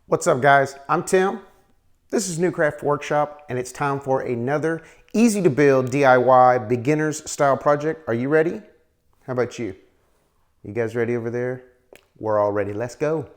What's up, guys? I'm Tim. This is New Craft Workshop, and it's time for another easy to build DIY beginners style project. Are you ready? How about you? You guys ready over there? We're all ready. Let's go.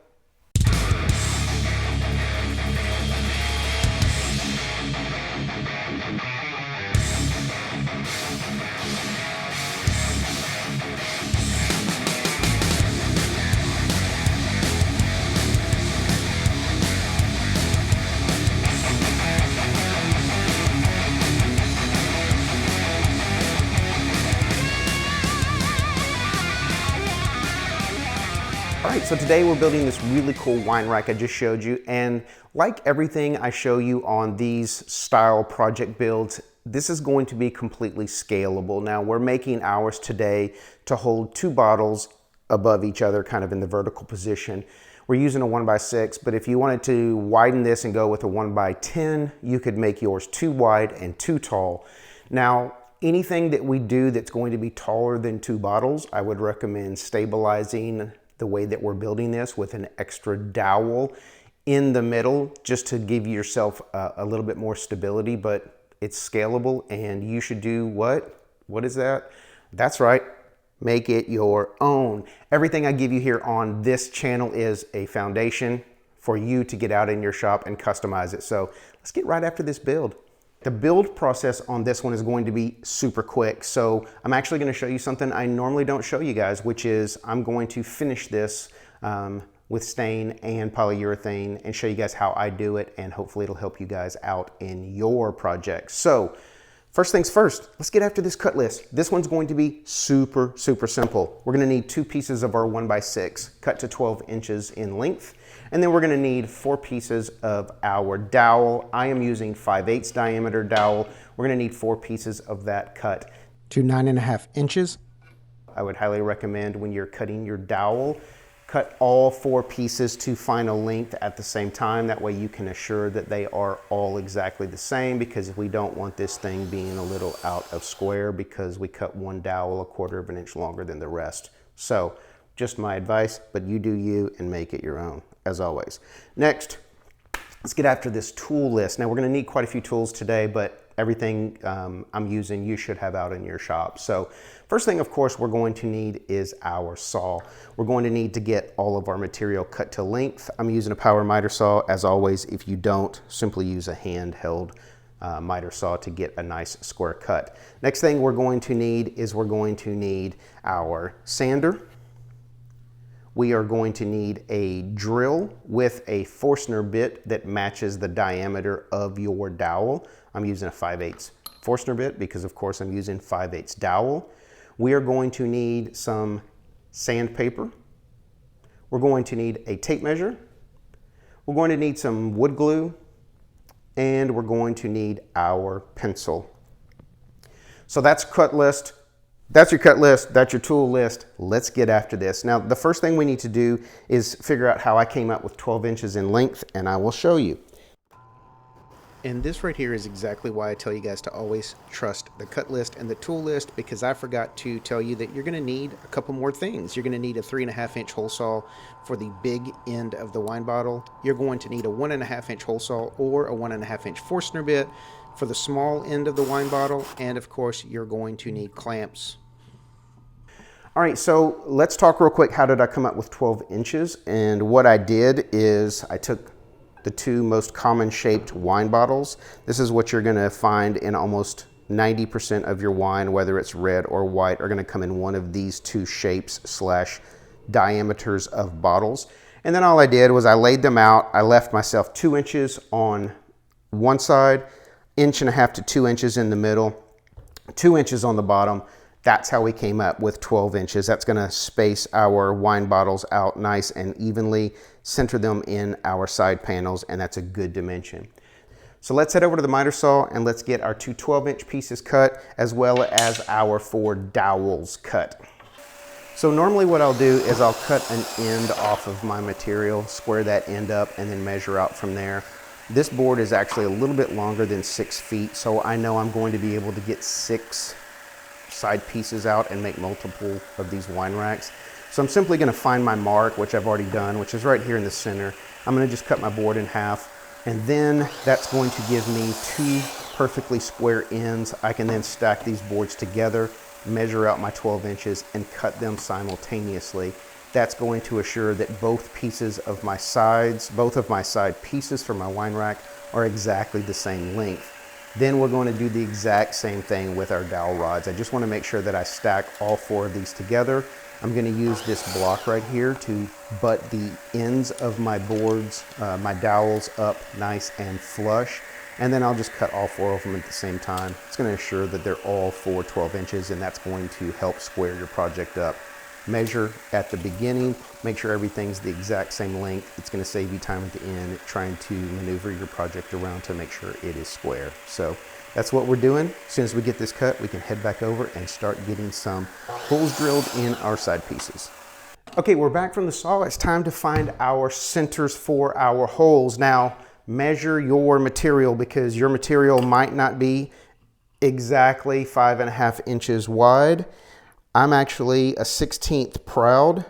All right, so today we're building this really cool wine rack I just showed you, and like everything I show you on these style project builds, this is going to be completely scalable. Now we're making ours today to hold two bottles above each other, kind of in the vertical position. We're using a 1x6, but if you wanted to widen this and go with a 1x10, you could make yours too wide and too tall. Now, anything that we do that's going to be taller than two bottles, I would recommend stabilizing the way that we're building this with an extra dowel in the middle, just to give yourself a little bit more stability, but it's scalable, and you should do what? What is that? That's right, make it your own. Everything I give you here on this channel is a foundation for you to get out in your shop and customize it. So let's get right after this build. The build process on this one is going to be super quick. So I'm actually going to show you something I normally don't show you guys, which is I'm going to finish this with stain and polyurethane and show you guys how I do it, and hopefully it'll help you guys out in your projects. So first things first, let's get after this cut list. This one's going to be super simple. We're going to need 2 pieces of our 1x6 cut to 12 inches in length. And then we're going to need 4 pieces of our dowel. I am using 5/8 diameter dowel. We're going to need 4 pieces of that cut to 9.5 inches. I would highly recommend when you're cutting your dowel, cut all 4 pieces to final length at the same time. That way you can assure that they are all exactly the same, because we don't want this thing being a little out of square because we cut one dowel 1/4 of an inch longer than the rest. So just my advice, but you do you and make it your own, as always. Next, let's get after this tool list. Now we're going to need quite a few tools today, but everything I'm using you should have out in your shop. So first thing, of course, we're going to need is our saw. We're going to need to get all of our material cut to length. I'm using a power miter saw. As always, if you don't, simply use a handheld miter saw to get a nice square cut. Next thing we're going to need is our sander. We are going to need a drill with a Forstner bit that matches the diameter of your dowel. I'm using a 5/8 Forstner bit because, of course, I'm using 5/8 dowel. We are going to need some sandpaper. We're going to need a tape measure. We're going to need some wood glue, and we're going to need our pencil. So that's cut list. That's your cut list, that's your tool list. Let's get after this. Now, the first thing we need to do is figure out how I came up with 12 inches in length, and I will show you. And this right here is exactly why I tell you guys to always trust the cut list and the tool list, because I forgot to tell you that you're gonna need a couple more things. You're gonna need a 3.5 inch hole saw for the big end of the wine bottle. You're going to need a 1.5 inch hole saw or a 1.5 inch Forstner bit for the small end of the wine bottle. And of course, you're going to need clamps. All right, so let's talk real quick. How did I come up with 12 inches? And what I did is I took the 2 most common shaped wine bottles. This is what you're gonna find in almost 90% of your wine, whether it's red or white, are gonna come in one of these 2 shapes / diameters of bottles. And then all I did was I laid them out. I left myself 2 inches on one side, 1.5 to 2 inches in the middle, 2 inches on the bottom. That's how we came up with 12 inches. That's gonna space our wine bottles out nice and evenly, center them in our side panels, and that's a good dimension. So let's head over to the miter saw and let's get our 2 12-inch pieces cut, as well as our 4 dowels cut. So normally what I'll do is I'll cut an end off of my material, square that end up, and then measure out from there. This board is actually a little bit longer than 6 feet, so I know I'm going to be able to get 6 side pieces out and make multiple of these wine racks. So I'm simply going to find my mark, which I've already done, which is right here in the center, I'm gonna just cut my board in half, and then that's going to give me 2 perfectly square ends. I can then stack these boards together, measure out my 12 inches, and cut them simultaneously. That's going to assure that both pieces of my sides, both of my side pieces for my wine rack are exactly the same length. Then we're going to do the exact same thing with our dowel rods. I just want to make sure that I stack all 4 of these together. I'm going to use this block right here to butt the ends of my boards, my dowels up nice and flush. And then I'll just cut all 4 of them at the same time. It's going to ensure that they're all 4 12 inches, and that's going to help square your project up. Measure at the beginning, make sure everything's the exact same length. It's going to save you time at the end trying to maneuver your project around to make sure it is square. So that's what we're doing. As soon as we get this cut, we can head back over and start getting some holes drilled in our side pieces. Okay, we're back from the saw. It's time to find our centers for our holes. Now, measure your material because your material might not be exactly 5.5 inches wide. I'm actually a 1/16 proud.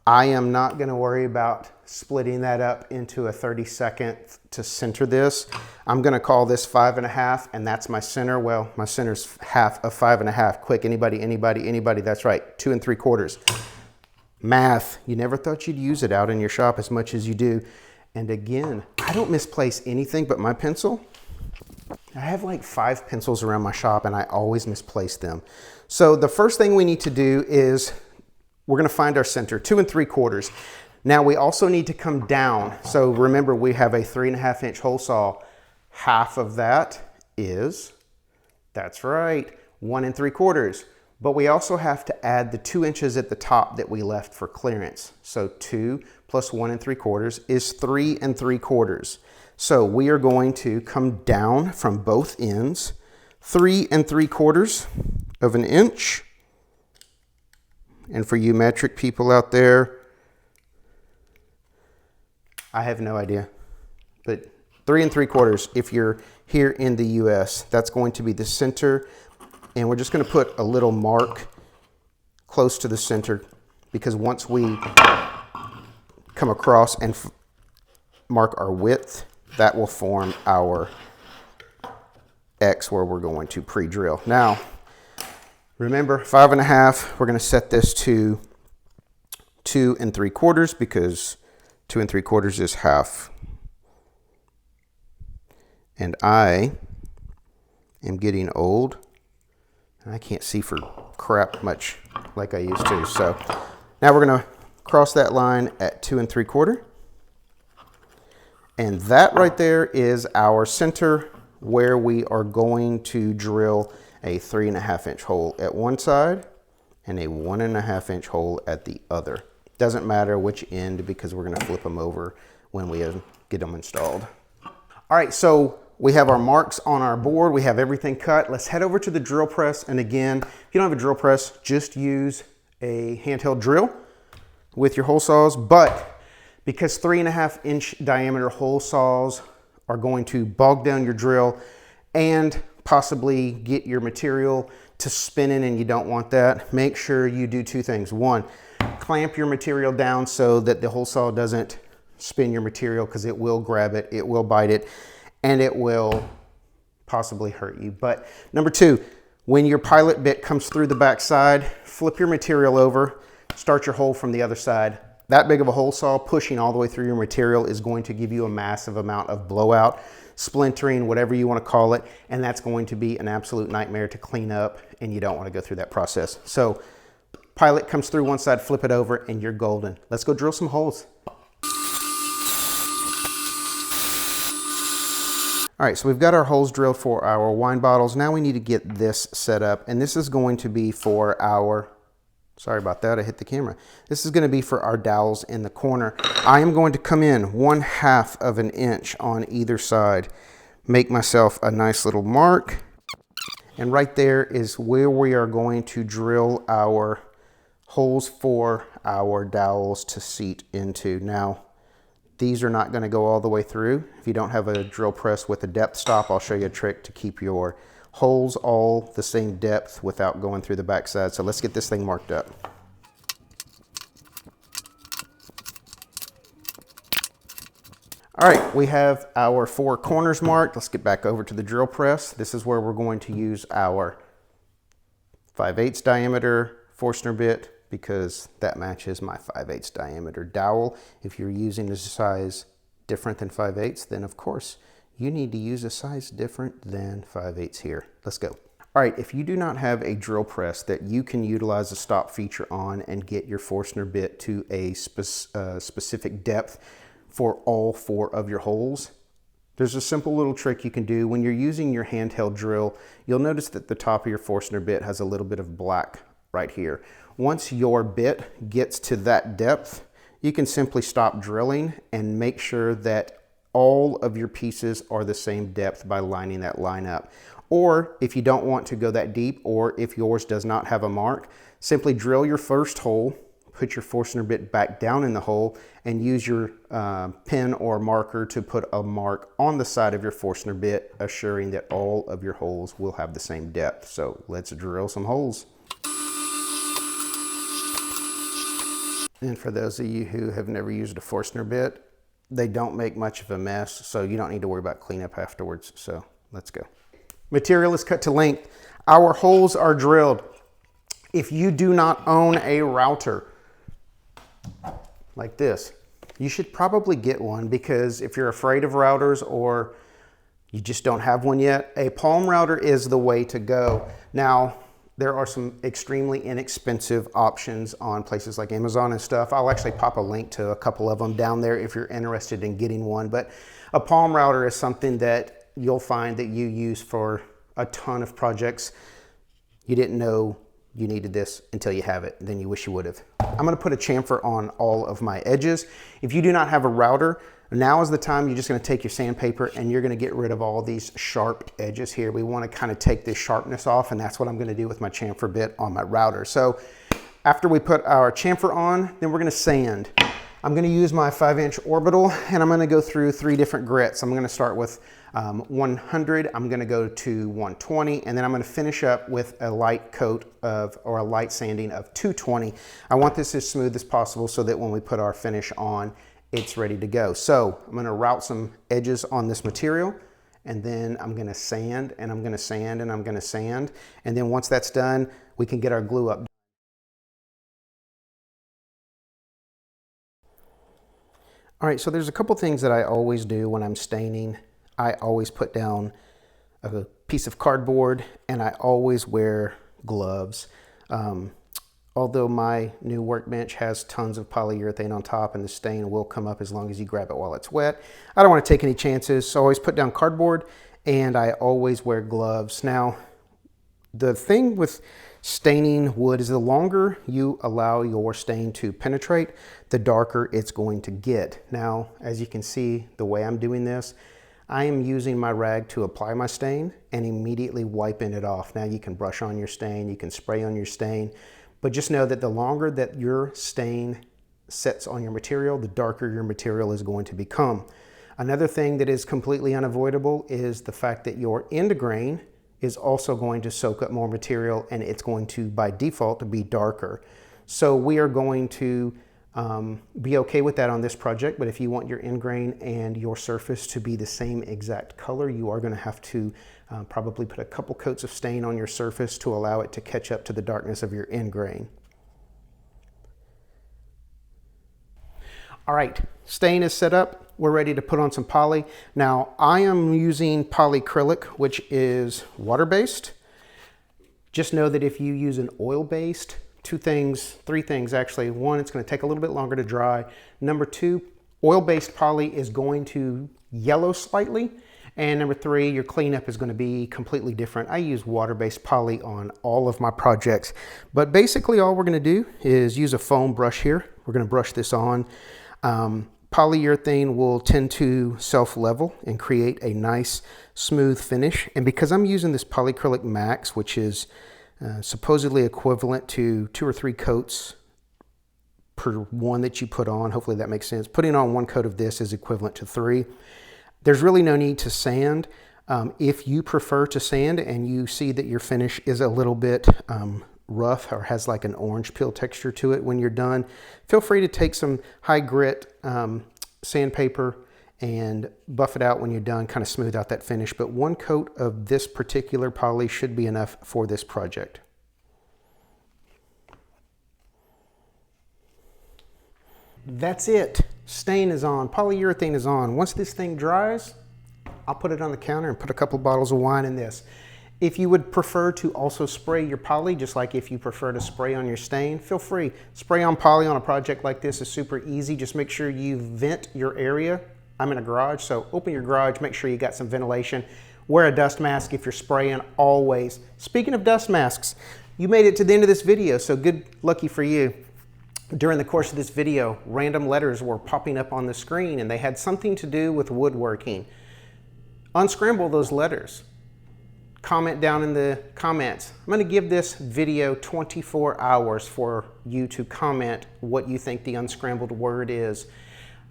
I am not going to worry about splitting that up into a 32nd to center this. I'm going to call this 5.5, and that's my center. Well, my center's half of 5.5. Quick, anybody? That's right, 2 3/4. Math, you never thought you'd use it out in your shop as much as you do. And again, I don't misplace anything but my pencil. I have like 5 pencils around my shop and I always misplace them. So the first thing we need to do is we're going to find our center, 2 3/4. Now we also need to come down. So remember, we have a 3.5 inch hole saw. Half of that is, that's right, 1 3/4. But we also have to add the 2 inches at the top that we left for clearance. So 2 plus 1 3/4 is 3 3/4. So we are going to come down from both ends, 3 3/4 of an inch. And for you metric people out there, I have no idea, but 3 3/4 if you're here in the US, that's going to be the center. And we're just going to put a little mark close to the center because once we come across and mark our width, that will form our X where we're going to pre-drill. Now, remember 5.5, we're going to set this to 2 3/4 because 2 3/4 is half. And I am getting old. I can't see for crap much like I used to. So now we're going to cross that line at 2 3/4. And that right there is our center where we are going to drill a 3.5 inch hole at one side and a 1.5 inch hole at the other. Doesn't matter which end because we're going to flip them over when we get them installed. All right, so we have our marks on our board. We have everything cut. Let's head over to the drill press. And again, if you don't have a drill press, just use a handheld drill with your hole saws. But because 3.5 inch diameter hole saws are going to bog down your drill and possibly get your material to spinning and you don't want that, make sure you do 2 things. 1, clamp your material down so that the hole saw doesn't spin your material because it will grab it, it will bite it, and it will possibly hurt you. But number 2, when your pilot bit comes through the back side, flip your material over, start your hole from the other side. That big of a hole saw pushing all the way through your material is going to give you a massive amount of blowout, splintering, whatever you want to call it, and that's going to be an absolute nightmare to clean up, and you don't want to go through that process. So pilot comes through one side, flip it over, and you're golden. Let's go drill some holes. All right, so we've got our holes drilled for our wine bottles. Now we need to get this set up, and this is going to be for our, sorry about that, I hit the camera. This is going to be for our dowels in the corner. I am going to come in 1/2 of an inch on either side, make myself a nice little mark, and right there is where we are going to drill our holes for our dowels to seat into. Now, these are not going to go all the way through. If you don't have a drill press with a depth stop, I'll show you a trick to keep your holes all the same depth without going through the backside. So let's get this thing marked up. All right, we have our 4 corners marked. Let's get back over to the drill press. This is where we're going to use our 5/8 diameter Forstner bit because that matches my 5/8 diameter dowel. If you're using a size different than 5/8, then of course you need to use a size different than 5/8 here. Let's go. All right, if you do not have a drill press that you can utilize the stop feature on and get your Forstner bit to a specific depth for all 4 of your holes, there's a simple little trick you can do. When you're using your handheld drill, you'll notice that the top of your Forstner bit has a little bit of black right here. Once your bit gets to that depth, you can simply stop drilling and make sure that all of your pieces are the same depth by lining that line up. Or if you don't want to go that deep, or if yours does not have a mark, simply drill your first hole, put your Forstner bit back down in the hole, and use your pen or marker to put a mark on the side of your Forstner bit, assuring that all of your holes will have the same depth. So let's drill some holes. And for those of you who have never used a Forstner bit, they don't make much of a mess, so you don't need to worry about cleanup afterwards. So let's go. Material is cut to length. Our holes are drilled. If you do not own a router like this, you should probably get one, because if you're afraid of routers or you just don't have one yet, a palm router is the way to go. Now, there are some extremely inexpensive options on places like Amazon and stuff. I'll actually pop a link to a couple of them down there if you're interested in getting one. But a palm router is something that you'll find that you use for a ton of projects. You didn't know you needed this until you have it, then you wish you would have. I'm gonna put a chamfer on all of my edges. If you do not have a router, now is the time. You're just gonna take your sandpaper and you're gonna get rid of all these sharp edges here. We wanna kind of take this sharpness off, and that's what I'm gonna do with my chamfer bit on my router. So after we put our chamfer on, then we're gonna sand. I'm gonna use my 5-inch orbital, and I'm gonna go through 3 different grits. I'm gonna start with 100, I'm gonna go to 120, and then I'm gonna finish up with a light coat of, or a light sanding of 220. I want this as smooth as possible so that when we put our finish on, it's ready to go. So I'm gonna route some edges on this material, and then I'm gonna sand, and I'm gonna sand, and I'm gonna sand. And then once that's done, we can get our glue up. All right, so there's a couple things that I always do when I'm staining. I always put down a piece of cardboard, and I always wear gloves. Although my new workbench has tons of polyurethane on top, and the stain will come up as long as you grab it while it's wet, I don't want to take any chances, so I always put down cardboard, and I always wear gloves. Now, the thing with staining wood is the longer you allow your stain to penetrate, the darker it's going to get. Now, as you can see, the way I'm doing this, I am using my rag to apply my stain and immediately wiping it off. Now you can brush on your stain, you can spray on your stain, but just know that the longer that your stain sets on your material, the darker your material is going to become. Another thing that is completely unavoidable is the fact that your end grain is also going to soak up more material, and it's going to, by default, be darker. So we are going to be okay with that on this project, but if you want your end grain and your surface to be the same exact color, you are going to have to probably put a couple coats of stain on your surface to allow it to catch up to the darkness of your end grain. All right, stain is set up. We're ready to put on some poly. Now, I am using polyacrylic, which is water-based. Just know that if you use an oil-based, 3 things actually. 1, it's going to take a little bit longer to dry. Number 2, oil-based poly is going to yellow slightly. And number 3, your cleanup is going to be completely different. I use water-based poly on all of my projects. But basically all we're going to do is use a foam brush here. We're going to brush this on. Polyurethane will tend to self-level and create a nice smooth finish. And because I'm using this polyacrylic max, which is supposedly equivalent to 2 or 3 coats per one that you put on. Hopefully that makes sense. Putting on 1 coat of this is equivalent to 3. There's really no need to sand. If you prefer to sand and you see that your finish is a little bit rough or has like an orange peel texture to it when you're done, feel free to take some high grit sandpaper and buff it out when you're done, kind of smooth out that finish. But 1 coat of this particular poly should be enough for this project. That's it. Stain is on, polyurethane is on. Once this thing dries, I'll put it on the counter and put a couple bottles of wine in this. If you would prefer to also spray your poly, just like if you prefer to spray on your stain, feel free. Spray on poly on a project like this is super easy. Just make sure you vent your area. I'm in a garage, so open your garage, make sure you got some ventilation. Wear a dust mask if you're spraying, always. Speaking of dust masks, you made it to the end of this video, so good lucky for you. During the course of this video, random letters were popping up on the screen and they had something to do with woodworking. Unscramble those letters. Comment down in the comments. I'm going to give this video 24 hours for you to comment what you think the unscrambled word is.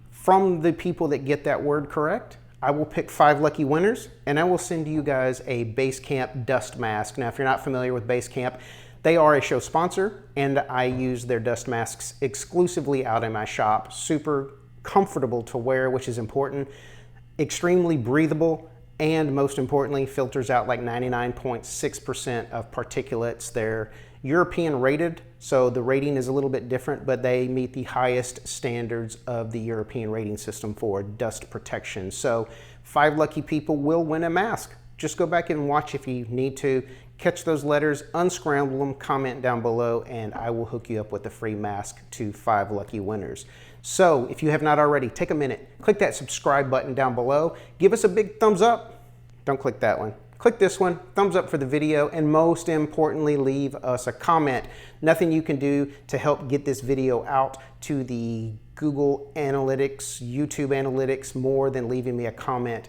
From the people that get that word correct, I will pick 5 lucky winners and I will send you guys a Basecamp dust mask. Now, if you're not familiar with Basecamp, they are a show sponsor and I use their dust masks exclusively out in my shop. Super comfortable to wear, which is important. Extremely breathable. And most importantly, filters out like 99.6% of particulates. They're European rated, so the rating is a little bit different, but they meet the highest standards of the European rating system for dust protection. So 5 lucky people will win a mask. Just go back and watch if you need to. Catch those letters, unscramble them, comment down below, and I will hook you up with a free mask to 5 lucky winners. So if you have not already, take a minute, click that subscribe button down below, give us a big thumbs up. Don't click that one. Click this one, thumbs up for the video, and most importantly, leave us a comment. Nothing you can do to help get this video out to the Google Analytics, YouTube Analytics, more than leaving me a comment.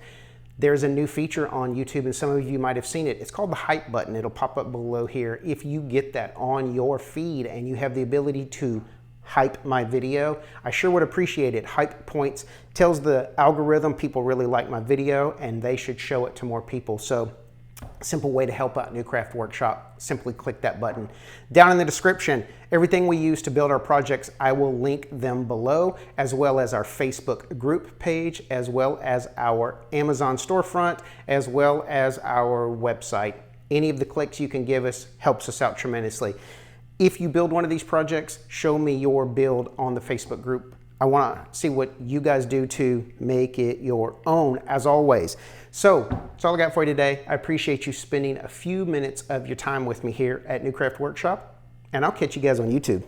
There's a new feature on YouTube, and some of you might have seen it. It's called the hype button. It'll pop up below here. If you get that on your feed and you have the ability to hype my video, I sure would appreciate it. Hype points tells the algorithm people really like my video and they should show it to more people. So simple way to help out New Craft Workshop, simply click that button. Down in the description, everything we use to build our projects, I will link them below, as well as our Facebook group page, as well as our Amazon storefront, as well as our website. Any of the clicks you can give us helps us out tremendously. If you build one of these projects, show me your build on the Facebook group. I want to see what you guys do to make it your own, as always. So that's all I got for you today. I appreciate you spending a few minutes of your time with me here at New Craft Workshop, and I'll catch you guys on YouTube.